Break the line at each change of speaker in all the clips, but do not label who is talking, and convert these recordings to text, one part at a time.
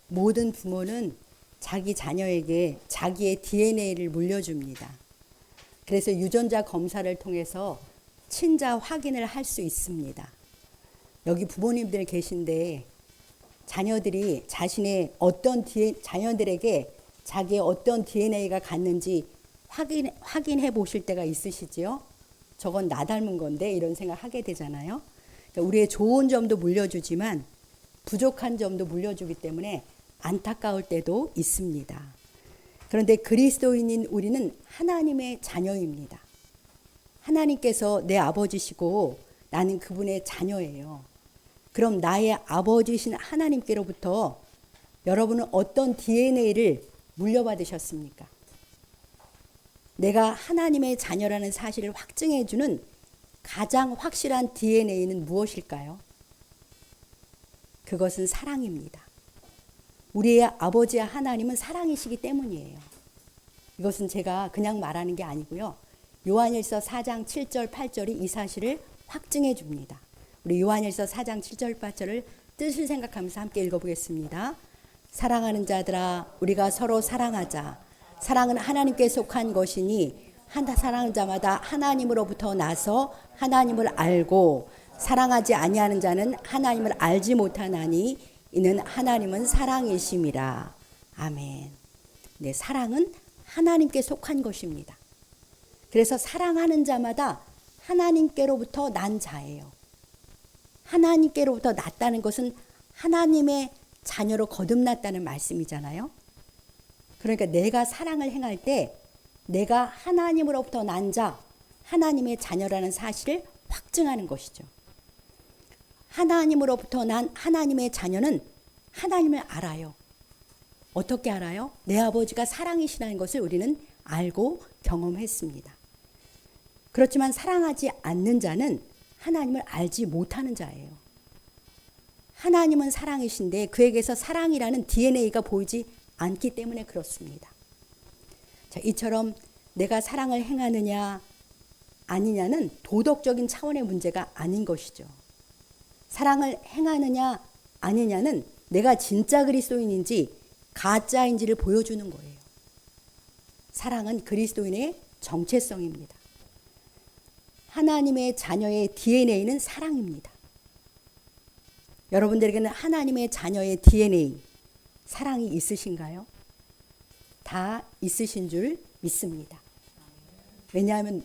모든 부모는 자기 자녀에게 자기의 DNA를 물려줍니다. 그래서 유전자 검사를 통해서 친자 확인을 할 수 있습니다. 여기 부모님들 계신데 자녀들이 자녀들에게 자기의 어떤 DNA가 갔는지 확인해 보실 때가 있으시지요? 저건 나 닮은 건데 이런 생각 하게 되잖아요. 그러니까 우리의 좋은 점도 물려주지만 부족한 점도 물려주기 때문에 안타까울 때도 있습니다. 그런데 그리스도인인 우리는 하나님의 자녀입니다. 하나님께서 내 아버지시고 나는 그분의 자녀예요. 그럼 나의 아버지신 하나님께로부터 여러분은 어떤 DNA를 물려받으셨습니까? 내가 하나님의 자녀라는 사실을 확증해주는 가장 확실한 DNA는 무엇일까요? 그것은 사랑입니다. 우리의 아버지 하나님은 사랑이시기 때문이에요. 이것은 제가 그냥 말하는 게 아니고요. 요한일서 4장 7절 8절이 이 사실을 확증해 줍니다. 우리 요한일서 4장 7절 8절을 뜻을 생각하면서 함께 읽어보겠습니다. 사랑하는 자들아 우리가 서로 사랑하자. 사랑은 하나님께 속한 것이니 사랑하는 자마다 하나님으로부터 나서 하나님을 알고 사랑하지 아니하는 자는 하나님을 알지 못하나니 이는 하나님은 사랑이심이라. 아멘. 네, 사랑은 하나님께 속한 것입니다. 그래서 사랑하는 자마다 하나님께로부터 난 자예요. 하나님께로부터 났다는 것은 하나님의 자녀로 거듭났다는 말씀이잖아요. 그러니까 내가 사랑을 행할 때 내가 하나님으로부터 난 자, 하나님의 자녀라는 사실을 확증하는 것이죠. 하나님으로부터 난 하나님의 자녀는 하나님을 알아요. 어떻게 알아요? 내 아버지가 사랑이시라는 것을 우리는 알고 경험했습니다. 그렇지만 사랑하지 않는 자는 하나님을 알지 못하는 자예요. 하나님은 사랑이신데 그에게서 사랑이라는 DNA가 보이지 않기 때문에 그렇습니다. 자, 이처럼 내가 사랑을 행하느냐 아니냐는 도덕적인 차원의 문제가 아닌 것이죠. 사랑을 행하느냐 아니냐는 내가 진짜 그리스도인인지 가짜인지를 보여주는 거예요. 사랑은 그리스도인의 정체성입니다. 하나님의 자녀의 DNA는 사랑입니다. 여러분들에게는 하나님의 자녀의 DNA, 사랑이 있으신가요? 다 있으신 줄 믿습니다. 왜냐하면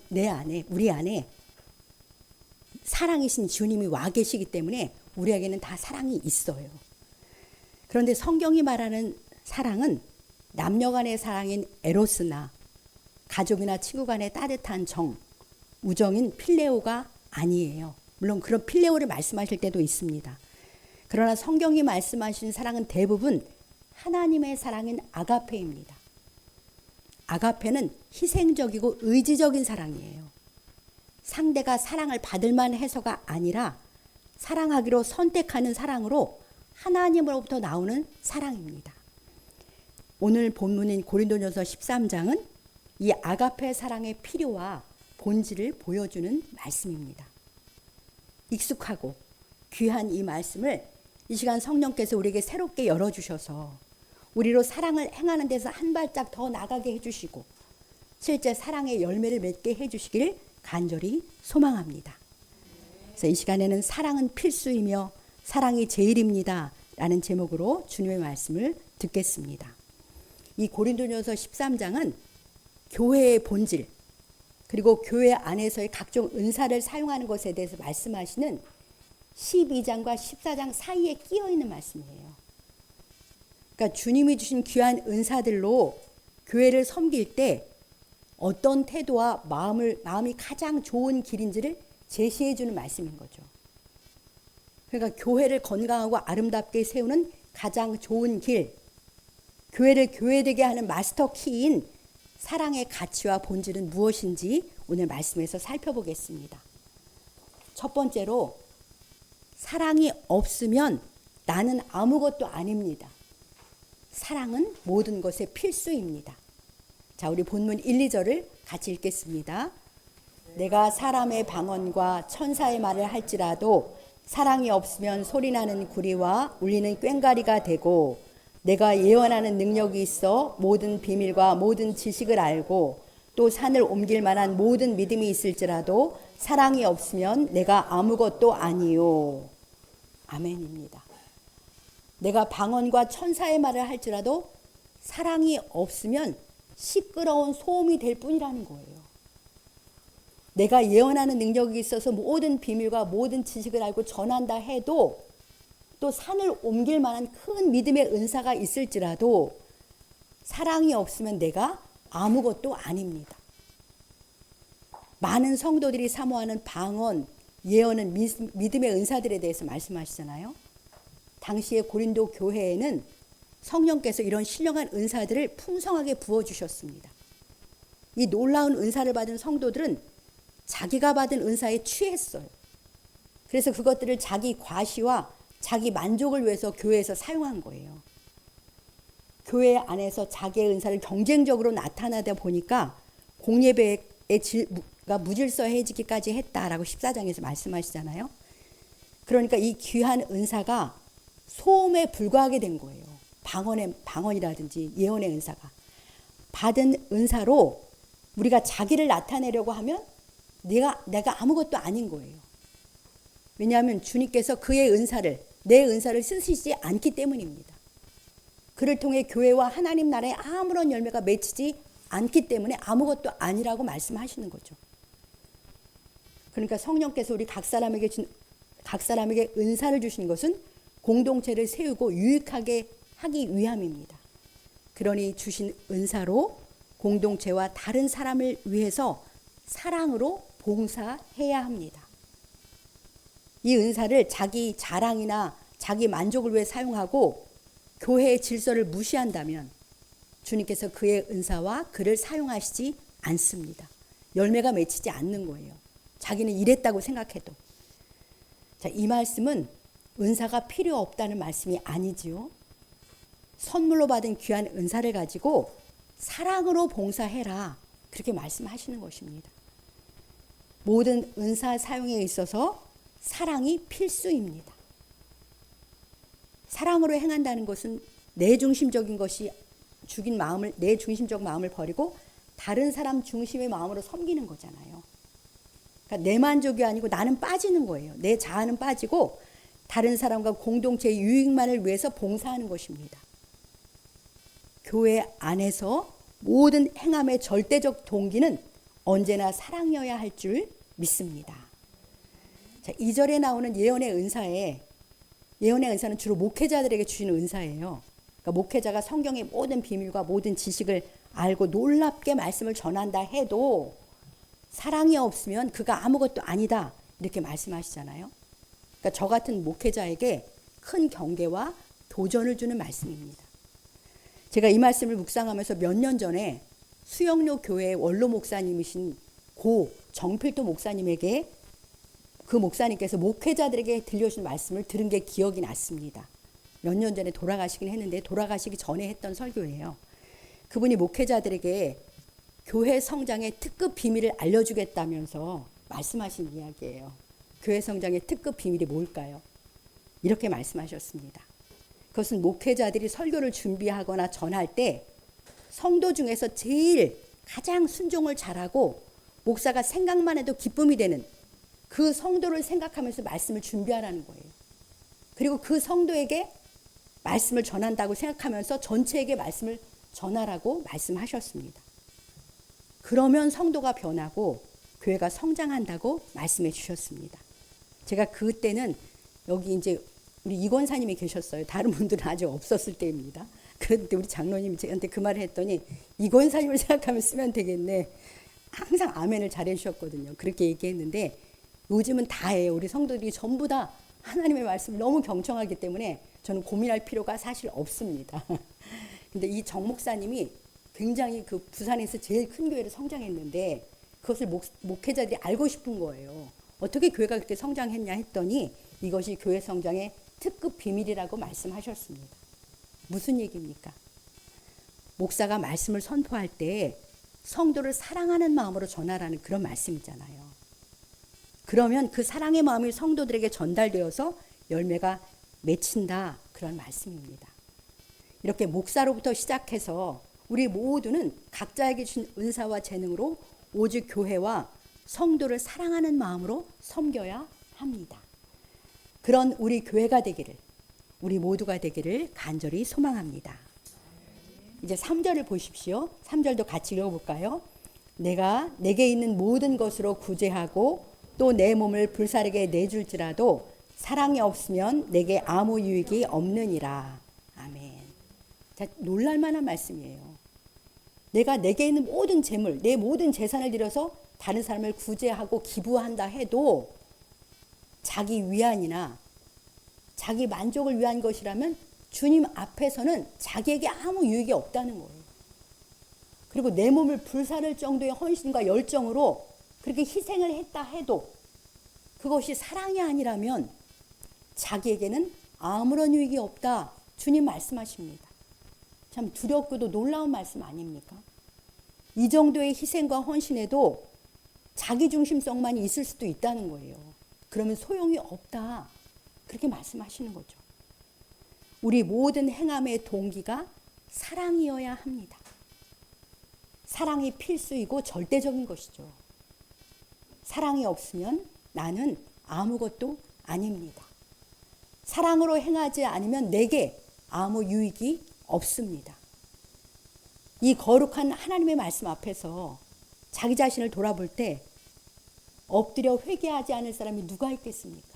우리 안에 사랑이신 주님이 와 계시기 때문에 우리에게는 다 사랑이 있어요. 그런데 성경이 말하는 사랑은 남녀 간의 사랑인 에로스나 가족이나 친구 간의 따뜻한 정, 우정인 필레오가 아니에요. 물론 그런 필레오를 말씀하실 때도 있습니다. 그러나 성경이 말씀하시는 사랑은 대부분 하나님의 사랑인 아가페입니다. 아가페는 희생적이고 의지적인 사랑이에요. 상대가 사랑을 받을 만해서가 아니라 사랑하기로 선택하는 사랑으로 하나님으로부터 나오는 사랑입니다. 오늘 본문인 고린도전서 13장은 이 아가페 사랑의 필요와 본질을 보여주는 말씀입니다. 익숙하고 귀한 이 말씀을 이 시간 성령께서 우리에게 새롭게 열어주셔서 우리로 사랑을 행하는 데서 한 발짝 더 나가게 해주시고 실제 사랑의 열매를 맺게 해주시길 간절히 소망합니다. 그래서 이 시간에는 사랑은 필수이며 사랑이 제일입니다 라는 제목으로 주님의 말씀을 듣겠습니다. 이 고린도전서 13장은 교회의 본질 그리고 교회 안에서의 각종 은사를 사용하는 것에 대해서 말씀하시는 12장과 14장 사이에 끼어 있는 말씀이에요. 그러니까 주님이 주신 귀한 은사들로 교회를 섬길 때 어떤 태도와 마음이 가장 좋은 길인지를 제시해 주는 말씀인 거죠. 그러니까 교회를 건강하고 아름답게 세우는 가장 좋은 길, 교회를 교회되게 하는 마스터 키인 사랑의 가치와 본질은 무엇인지 오늘 말씀에서 살펴보겠습니다. 첫 번째로 사랑이 없으면 나는 아무것도 아닙니다. 사랑은 모든 것의 필수입니다. 자, 우리 본문 1, 2절을 같이 읽겠습니다. 내가 사람의 방언과 천사의 말을 할지라도 사랑이 없으면 소리나는 구리와 울리는 꽹과리가 되고 내가 예언하는 능력이 있어 모든 비밀과 모든 지식을 알고 또 산을 옮길 만한 모든 믿음이 있을지라도 사랑이 없으면 내가 아무것도 아니요. 아멘입니다. 내가 방언과 천사의 말을 할지라도 사랑이 없으면 시끄러운 소음이 될 뿐이라는 거예요. 내가 예언하는 능력이 있어서 모든 비밀과 모든 지식을 알고 전한다 해도 또 산을 옮길 만한 큰 믿음의 은사가 있을지라도 사랑이 없으면 내가 아무것도 아닙니다. 많은 성도들이 사모하는 방언, 예언은 믿음의 은사들에 대해서 말씀하시잖아요. 당시의 고린도 교회에는 성령께서 이런 신령한 은사들을 풍성하게 부어주셨습니다. 이 놀라운 은사를 받은 성도들은 자기가 받은 은사에 취했어요. 그래서 그것들을 자기 과시와 자기 만족을 위해서 교회에서 사용한 거예요. 교회 안에서 자기의 은사를 경쟁적으로 나타나다 보니까 공예배의 질가 무질서해지기까지 했다라고 14장에서 말씀하시잖아요. 그러니까 이 귀한 은사가 소음에 불과하게 된 거예요. 방언이라든지 예언의 은사가. 받은 은사로 우리가 자기를 나타내려고 하면 내가 아무것도 아닌 거예요. 왜냐하면 주님께서 그의 은사를, 내 은사를 쓰시지 않기 때문입니다. 그를 통해 교회와 하나님 나라에 아무런 열매가 맺히지 않기 때문에 아무것도 아니라고 말씀하시는 거죠. 그러니까 성령께서 우리 각 사람에게 은사를 주신 것은 공동체를 세우고 유익하게 하기 위함입니다. 그러니 주신 은사로 공동체와 다른 사람을 위해서 사랑으로 봉사해야 합니다. 이 은사를 자기 자랑이나 자기 만족을 위해 사용하고 교회의 질서를 무시한다면 주님께서 그의 은사와 그를 사용하시지 않습니다. 열매가 맺히지 않는 거예요. 자기는 이랬다고 생각해도. 자, 이 말씀은 은사가 필요 없다는 말씀이 아니지요. 선물로 받은 귀한 은사를 가지고 사랑으로 봉사해라. 그렇게 말씀하시는 것입니다. 모든 은사 사용에 있어서 사랑이 필수입니다. 사랑으로 행한다는 것은 내 중심적인 것이 죽인 마음을, 내 중심적 마음을 버리고 다른 사람 중심의 마음으로 섬기는 거잖아요. 그러니까 내 만족이 아니고 나는 빠지는 거예요. 내 자아는 빠지고 다른 사람과 공동체의 유익만을 위해서 봉사하는 것입니다. 교회 안에서 모든 행함의 절대적 동기는 언제나 사랑이어야 할 줄 믿습니다. 자, 2절에 나오는 예언의 은사는 주로 목회자들에게 주시는 은사예요. 그러니까 목회자가 성경의 모든 비밀과 모든 지식을 알고 놀랍게 말씀을 전한다 해도 사랑이 없으면 그가 아무것도 아니다. 이렇게 말씀하시잖아요. 그러니까 저 같은 목회자에게 큰 경계와 도전을 주는 말씀입니다. 제가 이 말씀을 묵상하면서 몇 년 전에 수영로 교회의 원로 목사님이신 고 정필도 목사님에게 그 목사님께서 목회자들에게 들려주신 말씀을 들은 게 기억이 났습니다. 몇 년 전에 돌아가시긴 했는데 돌아가시기 전에 했던 설교예요. 그분이 목회자들에게 교회 성장의 특급 비밀을 알려주겠다면서 말씀하신 이야기예요. 교회 성장의 특급 비밀이 뭘까요? 이렇게 말씀하셨습니다. 그것은 목회자들이 설교를 준비하거나 전할 때 성도 중에서 제일 가장 순종을 잘하고 목사가 생각만 해도 기쁨이 되는 그 성도를 생각하면서 말씀을 준비하라는 거예요. 그리고 그 성도에게 말씀을 전한다고 생각하면서 전체에게 말씀을 전하라고 말씀하셨습니다. 그러면 성도가 변하고 교회가 성장한다고 말씀해 주셨습니다. 제가 그때는 여기 이제 우리 이권사님이 계셨어요. 다른 분들은 아직 없었을 때입니다. 그런데 우리 장로님이 저한테 그 말을 했더니 이권사님을 생각하면 쓰면 되겠네. 항상 아멘을 잘해 주셨거든요. 그렇게 얘기했는데 요즘은 다예요. 우리 성도들이 전부 다 하나님의 말씀을 너무 경청하기 때문에 저는 고민할 필요가 사실 없습니다. 근데 이 정 목사님이 굉장히 그 부산에서 제일 큰 교회를 성장했는데 그것을 목회자들이 알고 싶은 거예요. 어떻게 교회가 그렇게 성장했냐 했더니 이것이 교회 성장의 특급 비밀이라고 말씀하셨습니다. 무슨 얘기입니까? 목사가 말씀을 선포할 때 성도를 사랑하는 마음으로 전하라는 그런 말씀이잖아요. 그러면 그 사랑의 마음이 성도들에게 전달되어서 열매가 맺힌다. 그런 말씀입니다. 이렇게 목사로부터 시작해서 우리 모두는 각자에게 주신 은사와 재능으로 오직 교회와 성도를 사랑하는 마음으로 섬겨야 합니다. 그런 우리 교회가 되기를, 우리 모두가 되기를 간절히 소망합니다. 이제 3절을 보십시오. 3절도 같이 읽어볼까요? 내가 내게 있는 모든 것으로 구제하고 또 내 몸을 불사르게 내줄지라도 사랑이 없으면 내게 아무 유익이 없느니라. 아멘. 자, 놀랄만한 말씀이에요. 내가 내게 있는 모든 재물, 내 모든 재산을 들여서 다른 사람을 구제하고 기부한다 해도 자기 위안이나 자기 만족을 위한 것이라면 주님 앞에서는 자기에게 아무 유익이 없다는 거예요. 그리고 내 몸을 불사를 정도의 헌신과 열정으로 그렇게 희생을 했다 해도 그것이 사랑이 아니라면 자기에게는 아무런 유익이 없다. 주님 말씀하십니다. 참 두렵고도 놀라운 말씀 아닙니까? 이 정도의 희생과 헌신에도 자기 중심성만 있을 수도 있다는 거예요. 그러면 소용이 없다. 그렇게 말씀하시는 거죠. 우리 모든 행함의 동기가 사랑이어야 합니다. 사랑이 필수이고 절대적인 것이죠. 사랑이 없으면 나는 아무것도 아닙니다. 사랑으로 행하지 않으면 내게 아무 유익이 없습니다. 이 거룩한 하나님의 말씀 앞에서 자기 자신을 돌아볼 때 엎드려 회개하지 않을 사람이 누가 있겠습니까?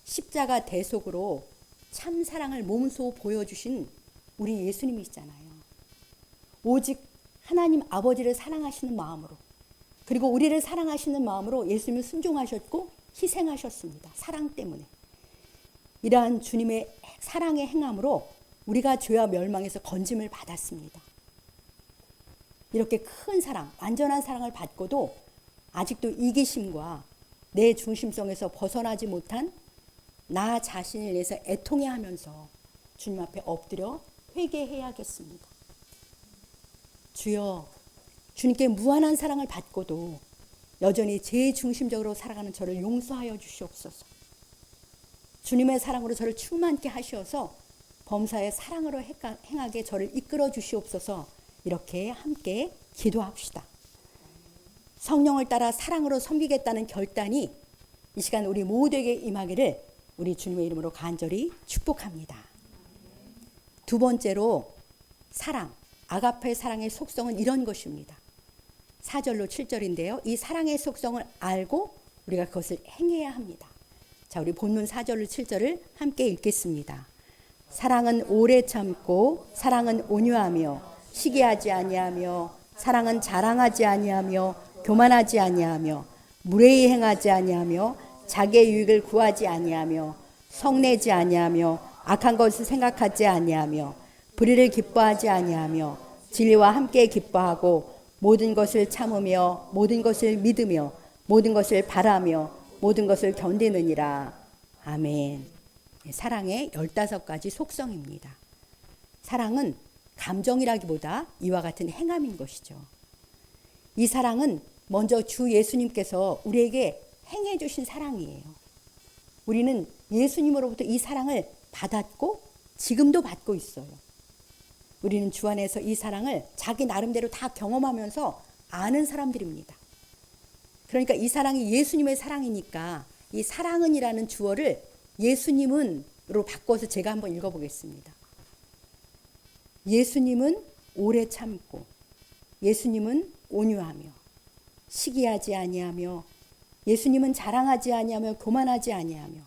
십자가 대속으로 참 사랑을 몸소 보여주신 우리 예수님이시잖아요. 오직 하나님 아버지를 사랑하시는 마음으로, 그리고 우리를 사랑하시는 마음으로 예수님을 순종하셨고 희생하셨습니다. 사랑 때문에. 이러한 주님의 사랑의 행함으로 우리가 죄와 멸망에서 건짐을 받았습니다. 이렇게 큰 사랑, 완전한 사랑을 받고도 아직도 이기심과 내 중심성에서 벗어나지 못한 나 자신을 위해서 애통해하면서 주님 앞에 엎드려 회개해야겠습니다. 주여, 주님께 무한한 사랑을 받고도 여전히 제 중심적으로 살아가는 저를 용서하여 주시옵소서. 주님의 사랑으로 저를 충만케 하시어서 범사의 사랑으로 행하게 저를 이끌어 주시옵소서. 이렇게 함께 기도합시다. 성령을 따라 사랑으로 섬기겠다는 결단이 이 시간 우리 모두에게 임하기를 우리 주님의 이름으로 간절히 축복합니다. 두 번째로 사랑, 아가페 사랑의 속성은 이런 것입니다. 4절로 7절인데요. 이 사랑의 속성을 알고 우리가 그것을 행해야 합니다. 자, 우리 본문 4절로 7절을 함께 읽겠습니다. 사랑은 오래 참고 사랑은 온유하며 시기하지 아니하며 사랑은 자랑하지 아니하며 교만하지 아니하며 무례히 행하지 아니하며 자기의 유익을 구하지 아니하며 성내지 아니하며 악한 것을 생각하지 아니하며 불의를 기뻐하지 아니하며 진리와 함께 기뻐하고 모든 것을 참으며 모든 것을 믿으며 모든 것을 바라며 모든 것을 견디느니라. 아멘. 사랑의 15가지 속성입니다. 사랑은 감정이라기보다 이와 같은 행함인 것이죠. 이 사랑은 먼저 주 예수님께서 우리에게 행해 주신 사랑이에요. 우리는 예수님으로부터 이 사랑을 받았고 지금도 받고 있어요. 우리는 주 안에서 이 사랑을 자기 나름대로 다 경험하면서 아는 사람들입니다. 그러니까 이 사랑이 예수님의 사랑이니까 이 사랑은이라는 주어를 예수님은으로 바꿔서 제가 한번 읽어보겠습니다. 예수님은 오래 참고 예수님은 온유하며 시기하지 아니하며 예수님은 자랑하지 아니하며 교만하지 아니하며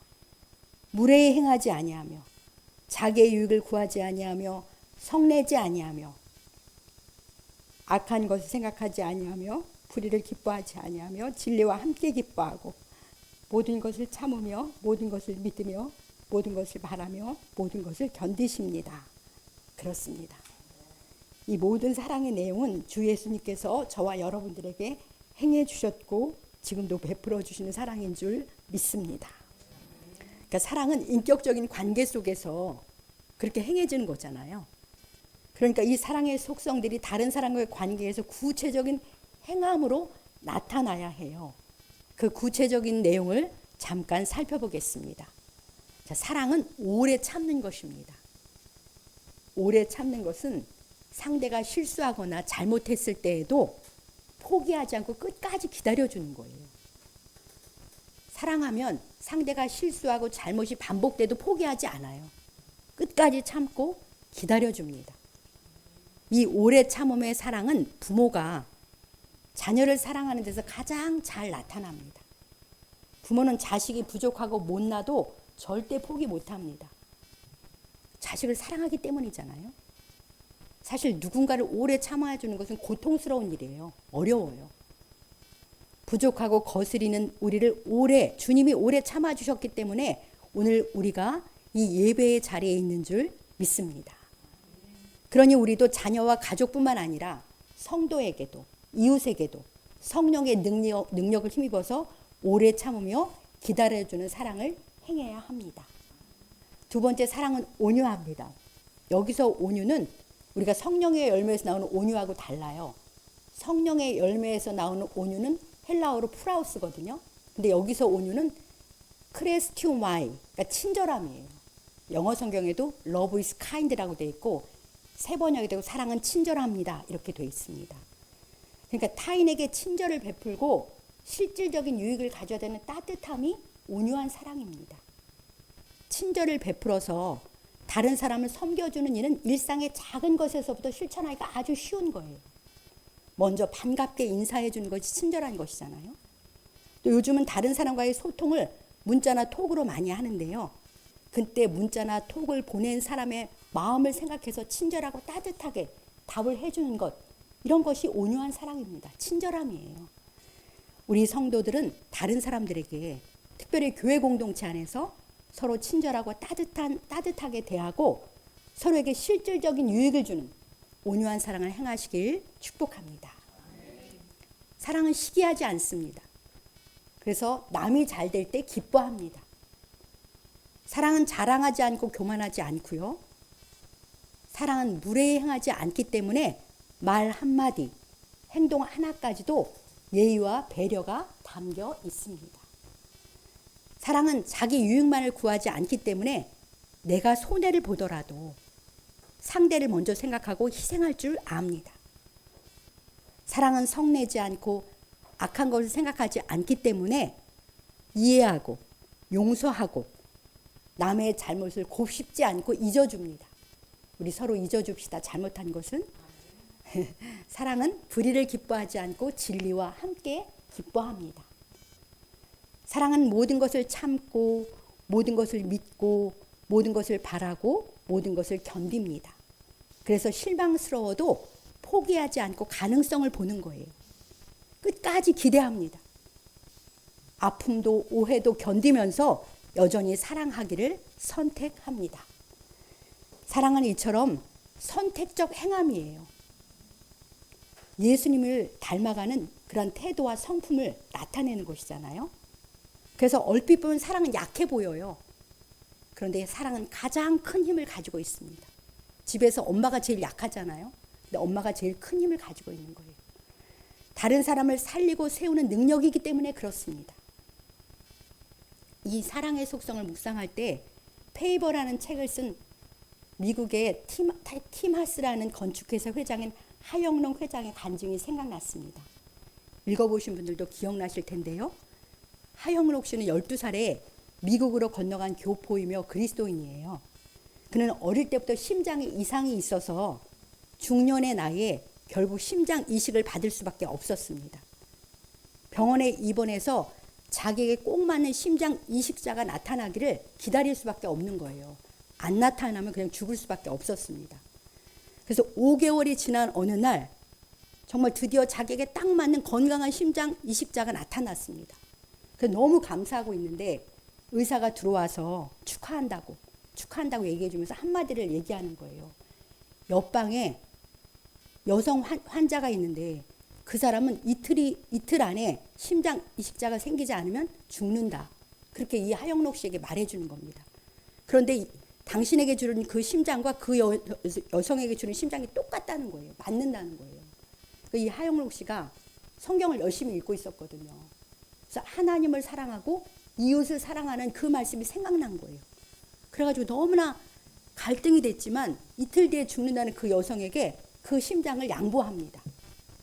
무례히 행하지 아니하며 자기의 유익을 구하지 아니하며 성내지 아니하며 악한 것을 생각하지 아니하며 불의를 기뻐하지 아니하며 진리와 함께 기뻐하고 모든 것을 참으며 모든 것을 믿으며 모든 것을 바라며 모든 것을 견디십니다. 그렇습니다. 이 모든 사랑의 내용은 주 예수님께서 저와 여러분들에게 행해 주셨고 지금도 베풀어 주시는 사랑인 줄 믿습니다. 그러니까 사랑은 인격적인 관계 속에서 그렇게 행해지는 거잖아요. 그러니까 이 사랑의 속성들이 다른 사람과의 관계에서 구체적인 행함으로 나타나야 해요. 그 구체적인 내용을 잠깐 살펴보겠습니다. 자, 사랑은 오래 참는 것입니다. 오래 참는 것은 상대가 실수하거나 잘못했을 때에도 포기하지 않고 끝까지 기다려주는 거예요. 사랑하면 상대가 실수하고 잘못이 반복돼도 포기하지 않아요. 끝까지 참고 기다려줍니다. 이 오래 참음의 사랑은 부모가 자녀를 사랑하는 데서 가장 잘 나타납니다. 부모는 자식이 부족하고 못나도 절대 포기 못합니다. 자식을 사랑하기 때문이잖아요. 사실 누군가를 오래 참아주는 것은 고통스러운 일이에요. 어려워요. 부족하고 거스리는 우리를 주님이 오래 참아주셨기 때문에 오늘 우리가 이 예배의 자리에 있는 줄 믿습니다. 그러니 우리도 자녀와 가족뿐만 아니라 성도에게도 이웃에게도 성령의 능력을 힘입어서 오래 참으며 기다려주는 사랑을 행해야 합니다. 두 번째, 사랑은 온유합니다. 여기서 온유는 우리가 성령의 열매에서 나오는 온유하고 달라요. 성령의 열매에서 나오는 온유는 헬라어로 프라우스거든요. 근데 여기서 온유는 크레스티오마이, 그러니까 친절함이에요. 영어 성경에도 love is kind라고 되어 있고 새 번역이 되고 사랑은 친절합니다 이렇게 되어 있습니다. 그러니까 타인에게 친절을 베풀고 실질적인 유익을 가져야 되는 따뜻함이 온유한 사랑입니다. 친절을 베풀어서 다른 사람을 섬겨주는 일은 일상의 작은 것에서부터 실천하기가 아주 쉬운 거예요. 먼저 반갑게 인사해 주는 것이 친절한 것이잖아요. 또 요즘은 다른 사람과의 소통을 문자나 톡으로 많이 하는데요. 그때 문자나 톡을 보낸 사람의 마음을 생각해서 친절하고 따뜻하게 답을 해주는 것, 이런 것이 온유한 사랑입니다. 친절함이에요. 우리 성도들은 다른 사람들에게, 특별히 교회 공동체 안에서 서로 친절하고 따뜻하게 대하고 서로에게 실질적인 유익을 주는 온유한 사랑을 행하시길 축복합니다. 사랑은 시기하지 않습니다. 그래서 남이 잘 될 때 기뻐합니다. 사랑은 자랑하지 않고 교만하지 않고요. 사랑은 무례히 행하지 않기 때문에 말 한마디, 행동 하나까지도 예의와 배려가 담겨 있습니다. 사랑은 자기 유익만을 구하지 않기 때문에 내가 손해를 보더라도 상대를 먼저 생각하고 희생할 줄 압니다. 사랑은 성내지 않고 악한 것을 생각하지 않기 때문에 이해하고 용서하고 남의 잘못을 곱씹지 않고 잊어줍니다. 우리 서로 잊어줍시다. 잘못한 것은. 사랑은 불의를 기뻐하지 않고 진리와 함께 기뻐합니다. 사랑은 모든 것을 참고 모든 것을 믿고 모든 것을 바라고 모든 것을 견딥니다. 그래서 실망스러워도 포기하지 않고 가능성을 보는 거예요. 끝까지 기대합니다. 아픔도 오해도 견디면서 여전히 사랑하기를 선택합니다. 사랑은 이처럼 선택적 행함이에요. 예수님을 닮아가는 그런 태도와 성품을 나타내는 것이잖아요. 그래서 얼핏 보면 사랑은 약해 보여요. 그런데 사랑은 가장 큰 힘을 가지고 있습니다. 집에서 엄마가 제일 약하잖아요. 근데 엄마가 제일 큰 힘을 가지고 있는 거예요. 다른 사람을 살리고 세우는 능력이기 때문에 그렇습니다. 이 사랑의 속성을 묵상할 때 페이버라는 책을 쓴 미국의 팀 하스라는 건축회사 회장인 하영롱 회장의 간증이 생각났습니다. 읽어보신 분들도 기억나실 텐데요. 하영롱 씨는 12살에 미국으로 건너간 교포이며 그리스도인이에요. 그는 어릴 때부터 심장에 이상이 있어서 중년의 나이에 결국 심장 이식을 받을 수밖에 없었습니다. 병원에 입원해서 자기에게 꼭 맞는 심장 이식자가 나타나기를 기다릴 수밖에 없는 거예요. 안 나타나면 그냥 죽을 수밖에 없었습니다. 그래서 5개월이 지난 어느 날 정말 드디어 자기에게 딱 맞는 건강한 심장 이식자가 나타났습니다. 그래서 너무 감사하고 있는데 의사가 들어와서 축하한다고 얘기해 주면서 한마디를 얘기하는 거예요. 옆방에 여성 환자가 있는데 그 사람은 이틀 안에 심장 이식자가 생기지 않으면 죽는다. 그렇게 이 하영록 씨에게 말해주는 겁니다. 그런데 당신에게 주는 그 심장과 그 여성에게 주는 심장이 똑같다는 거예요. 맞는다는 거예요. 이 하영록 씨가 성경을 열심히 읽고 있었거든요. 그래서 하나님을 사랑하고 이웃을 사랑하는 그 말씀이 생각난 거예요. 그래가지고 너무나 갈등이 됐지만 이틀 뒤에 죽는다는 그 여성에게 그 심장을 양보합니다.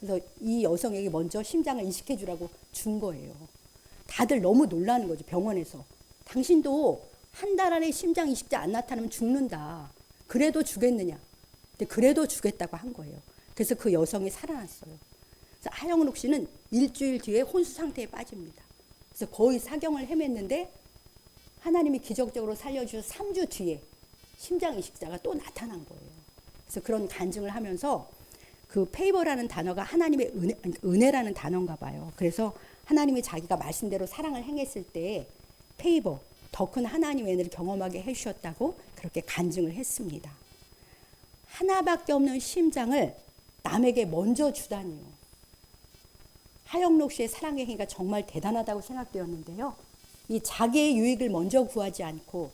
그래서 이 여성에게 먼저 심장을 이식해 주라고 준 거예요. 다들 너무 놀라는 거죠. 병원에서. 당신도 한 달 안에 심장 이식자 안 나타나면 죽는다. 그래도 주겠느냐. 근데 그래도 주겠다고 한 거예요. 그래서 그 여성이 살아났어요. 그래서 하영록 씨는 일주일 뒤에 혼수 상태에 빠집니다. 그래서 거의 사경을 헤맸는데 하나님이 기적적으로 살려주셔서 3주 뒤에 심장 이식자가 또 나타난 거예요. 그래서 그런 간증을 하면서 그 페이버라는 단어가 하나님의 은혜라는 단어인가 봐요. 그래서 하나님이 자기가 말씀대로 사랑을 행했을 때 페이버, 더 큰 하나님의 은혜를 경험하게 해주셨다고 그렇게 간증을 했습니다. 하나밖에 없는 심장을 남에게 먼저 주다니요. 하영록 씨의 사랑의 행위가 정말 대단하다고 생각되었는데요. 이 자기의 유익을 먼저 구하지 않고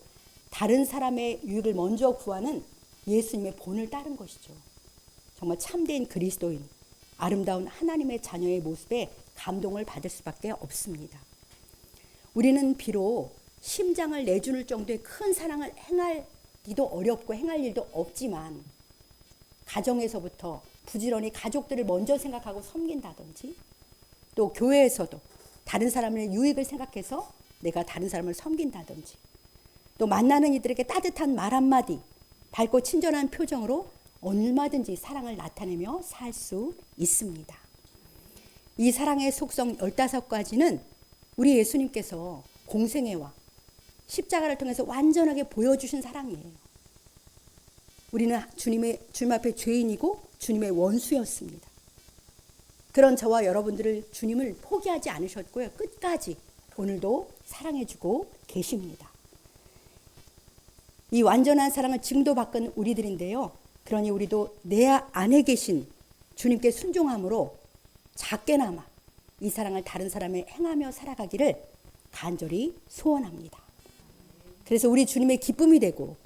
다른 사람의 유익을 먼저 구하는 예수님의 본을 따른 것이죠. 정말 참된 그리스도인, 아름다운 하나님의 자녀의 모습에 감동을 받을 수밖에 없습니다. 우리는 비록 심장을 내줄 정도의 큰 사랑을 행하기도 어렵고 행할 일도 없지만 가정에서부터 부지런히 가족들을 먼저 생각하고 섬긴다든지 또 교회에서도 다른 사람의 유익을 생각해서 내가 다른 사람을 섬긴다든지 또 만나는 이들에게 따뜻한 말 한마디, 밝고 친절한 표정으로 얼마든지 사랑을 나타내며 살 수 있습니다. 이 사랑의 속성 15가지는 우리 예수님께서 공생애와 십자가를 통해서 완전하게 보여주신 사랑이에요. 우리는 주님 앞에 죄인이고 주님의 원수였습니다. 그런 저와 여러분들을 주님을 포기하지 않으셨고요. 끝까지 오늘도 사랑해주고 계십니다. 이 완전한 사랑을 증도받은 우리들인데요. 그러니 우리도 내 안에 계신 주님께 순종함으로 작게나마 이 사랑을 다른 사람에 행하며 살아가기를 간절히 소원합니다. 그래서 우리 주님의 기쁨이 되고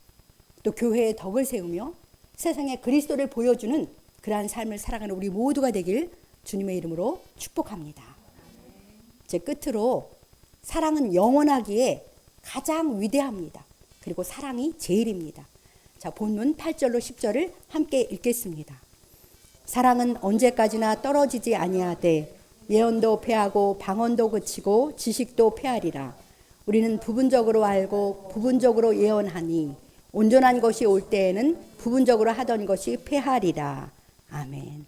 또 교회의 덕을 세우며 세상에 그리스도를 보여주는 그러한 삶을 살아가는 우리 모두가 되길 주님의 이름으로 축복합니다. 제 끝으로 사랑은 영원하기에 가장 위대합니다. 그리고 사랑이 제일입니다. 자, 본문 8절로 10절을 함께 읽겠습니다. 사랑은 언제까지나 떨어지지 아니하되 예언도 패하고 방언도 그치고 지식도 패하리라. 우리는 부분적으로 알고 부분적으로 예언하니 온전한 것이 올 때에는 부분적으로 하던 것이 패하리라. 아멘.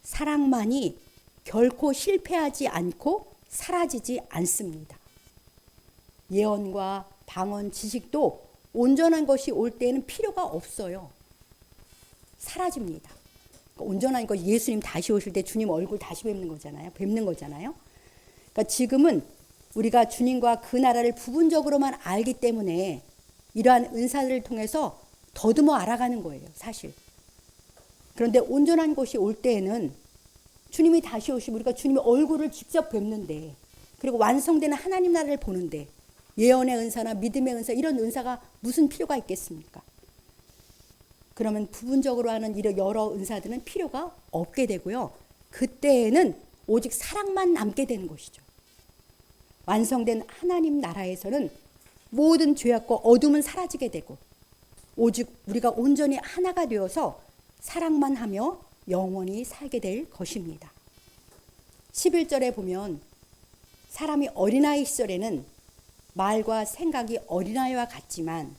사랑만이 결코 실패하지 않고 사라지지 않습니다. 예언과 방언, 지식도 온전한 것이 올 때에는 필요가 없어요. 사라집니다. 그러니까 온전한 것, 예수님 다시 오실 때 주님 얼굴 다시 뵙는 거잖아요. 그러니까 지금은 우리가 주님과 그 나라를 부분적으로만 알기 때문에 이러한 은사를 통해서 더듬어 알아가는 거예요, 사실. 그런데 온전한 것이 올 때에는 주님이 다시 오시면 우리가 주님의 얼굴을 직접 뵙는데, 그리고 완성되는 하나님 나라를 보는데 예언의 은사나 믿음의 은사, 이런 은사가 무슨 필요가 있겠습니까? 그러면 부분적으로 하는 이런 여러 은사들은 필요가 없게 되고요. 그때에는 오직 사랑만 남게 되는 것이죠. 완성된 하나님 나라에서는 모든 죄악과 어둠은 사라지게 되고 오직 우리가 온전히 하나가 되어서 사랑만 하며 영원히 살게 될 것입니다. 11절에 보면 사람이 어린아이 시절에는 말과 생각이 어린아이와 같지만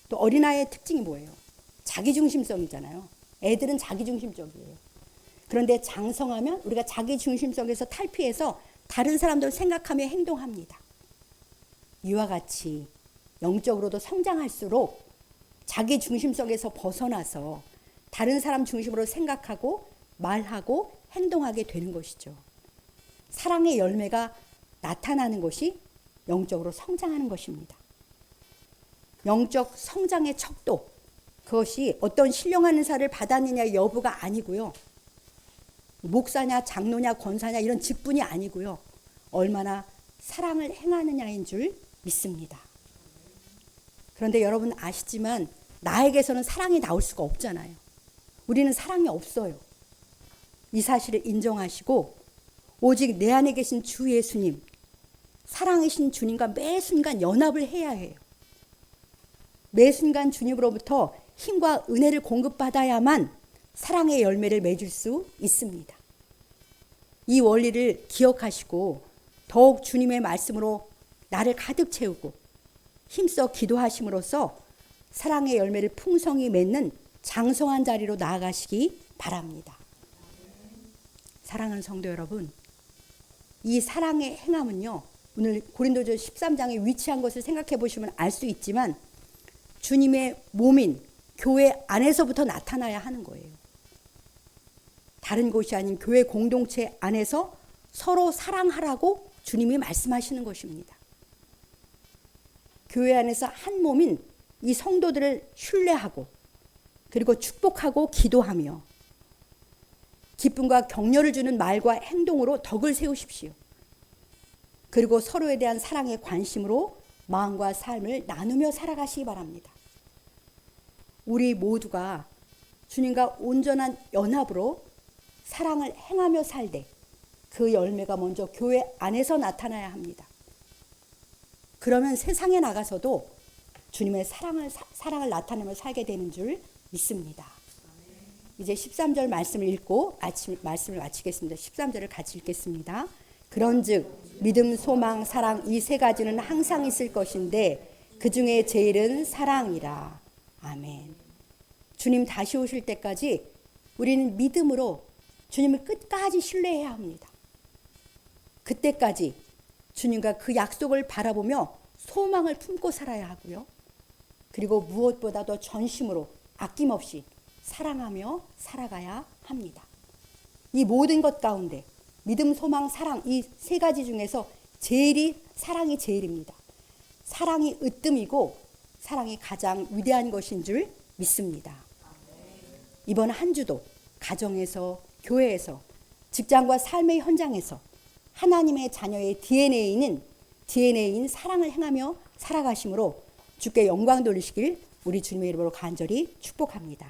또 어린아이의 특징이 뭐예요? 자기중심성이잖아요. 애들은 자기중심적이에요. 그런데 장성하면 우리가 자기중심성에서 탈피해서 다른 사람들을 생각하며 행동합니다. 이와 같이 영적으로도 성장할수록 자기중심성에서 벗어나서 다른 사람 중심으로 생각하고 말하고 행동하게 되는 것이죠. 사랑의 열매가 나타나는 것이 영적으로 성장하는 것입니다. 영적 성장의 척도, 그것이 어떤 신령한 은사를 받았느냐 여부가 아니고요. 목사냐 장로냐 권사냐 이런 직분이 아니고요. 얼마나 사랑을 행하느냐인 줄 믿습니다. 그런데 여러분 아시지만 나에게서는 사랑이 나올 수가 없잖아요. 우리는 사랑이 없어요. 이 사실을 인정하시고 오직 내 안에 계신 주 예수님, 사랑이신 주님과 매 순간 연합을 해야 해요. 매 순간 주님으로부터 힘과 은혜를 공급받아야만 사랑의 열매를 맺을 수 있습니다. 이 원리를 기억하시고 더욱 주님의 말씀으로 나를 가득 채우고 힘써 기도하심으로써 사랑의 열매를 풍성히 맺는 장성한 자리로 나아가시기 바랍니다. 사랑하는 성도 여러분, 이 사랑의 행함은요, 오늘 고린도전 13장에 위치한 것을 생각해 보시면 알 수 있지만 주님의 몸인 교회 안에서부터 나타나야 하는 거예요. 다른 곳이 아닌 교회 공동체 안에서 서로 사랑하라고 주님이 말씀하시는 것입니다. 교회 안에서 한 몸인 이 성도들을 신뢰하고 그리고 축복하고 기도하며 기쁨과 격려를 주는 말과 행동으로 덕을 세우십시오. 그리고 서로에 대한 사랑의 관심으로 마음과 삶을 나누며 살아가시기 바랍니다. 우리 모두가 주님과 온전한 연합으로 사랑을 행하며 살되 그 열매가 먼저 교회 안에서 나타나야 합니다. 그러면 세상에 나가서도 주님의 사랑을 나타내며 살게 되는 줄 믿습니다. 이제 13절 말씀을 읽고 말씀을 마치겠습니다. 13절을 같이 읽겠습니다. 그런즉 믿음, 소망, 사랑 이 세 가지는 항상 있을 것인데 그 중에 제일은 사랑이라. 아멘. 주님 다시 오실 때까지 우리는 믿음으로 주님을 끝까지 신뢰해야 합니다. 그때까지 주님과 그 약속을 바라보며 소망을 품고 살아야 하고요. 그리고 무엇보다도 전심으로 아낌없이 사랑하며 살아가야 합니다. 이 모든 것 가운데 믿음, 소망, 사랑 이 세 가지 중에서 사랑이 제일입니다. 사랑이 으뜸이고 사랑이 가장 위대한 것인 줄 믿습니다. 이번 한 주도 가정에서, 교회에서, 직장과 삶의 현장에서 하나님의 자녀의 DNA인 사랑을 행하며 살아가심으로 주께 영광 돌리시길 우리 주님의 이름으로 간절히 축복합니다.